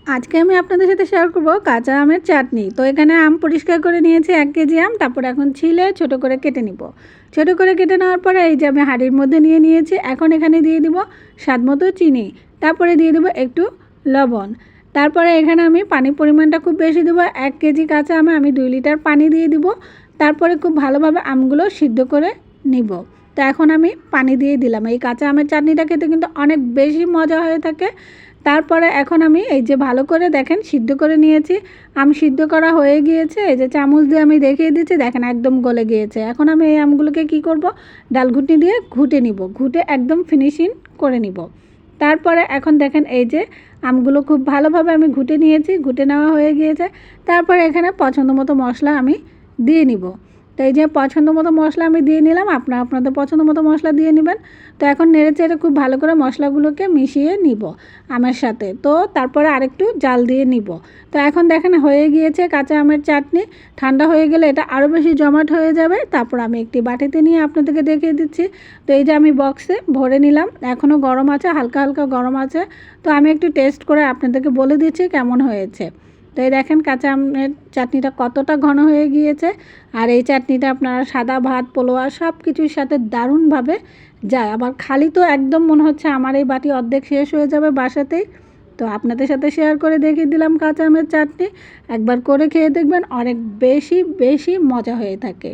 আজকে আমি আপনাদের সাথে শেয়ার করব কাঁচা আমের চাটনি। তো এখানে আম পরিষ্কার করে নিয়েছি 1 কেজি আম, তারপর এখন ছিলে ছোট করে কেটে নিব। ছোট করে কেটে নেওয়ার পরে এই যে আমি হাঁড়ির মধ্যে নিয়ে নিয়েছি। এখন এখানে দিয়ে দিব স্বাদ মতো চিনি, তারপরে দিয়ে দেবো একটু লবণ। তারপরে এখানে আমি পানির পরিমাণটা খুব বেশি দেবো। 1 কেজি কাঁচা আমে আমি 2 লিটার পানি দিয়ে দিব। তারপরে খুব ভালোভাবে আমগুলো সিদ্ধ করে নিব। তো এখন আমি পানি দিয়ে দিলাম। এই কাঁচা আমের চাটনিটা খেতে কিন্তু অনেক বেশি মজা হয়ে থাকে। তারপরে এখন আমি এই যে ভালো করে দেখেন সিদ্ধ করে নিয়েছি। আম সিদ্ধ করা হয়ে গিয়েছে। এই যে চামচ দিয়ে আমি দেখিয়ে দিচ্ছি, দেখেন একদম গলে গিয়েছে। এখন আমি এই আমগুলোকে কি করব, ডাল ঘুটনি দিয়ে ঘুটে নিব, ঘুটে একদম ফিনিশিং করে নিব। তারপরে এখন দেখেন এই যে আমগুলো খুব ভালোভাবে আমি ঘুটে নিয়েছি, ঘুটে নেওয়া হয়ে গিয়েছে। তারপরে এখানে পছন্দ মতো মশলা আমি দিয়ে নিব। তো এই যে পছন্দ মতো মশলা আমি দিয়ে নিলাম, আপনারা আপনাদের পছন্দ মতো মশলা দিয়ে নেবেন। তো এখন নেড়েচেড়ে খুব ভালো করে মশলাগুলোকে মিশিয়ে নিব আমের সাথে। তো তারপরে আরেকটু জাল দিয়ে নিব। তো এখন দেখেন হয়ে গিয়েছে কাঁচা আমের চাটনি। ঠান্ডা হয়ে গেলে এটা আরও বেশি জমাট হয়ে যাবে। তারপর আমি একটি বাটিতে নিয়ে আপনাদেরকে দেখিয়ে দিচ্ছি। তো এই যে আমি বক্সে ভরে নিলাম, এখনও গরম আছে, হালকা হালকা গরম আছে। তো আমি একটু টেস্ট করে আপনাদেরকে বলে দিচ্ছি কেমন হয়েছে। তো এই দেখেন কাঁচা আমের চাটনিটা কতটা ঘন হয়ে গিয়েছে। আর এই চাটনিটা আপনারা সাদা ভাত, পোলোয়া সব কিছুর সাথে দারুণভাবে যায়। আবার খালি তো একদম মনে হচ্ছে আমার এই বাটি অর্ধেক শেষ হয়ে যাবে বাসাতেই। তো আপনাদের সাথে শেয়ার করে দেখিয়ে দিলাম কাঁচা আমের চাটনি। একবার করে খেয়ে দেখবেন, অনেক বেশি বেশি মজা হয়ে থাকে।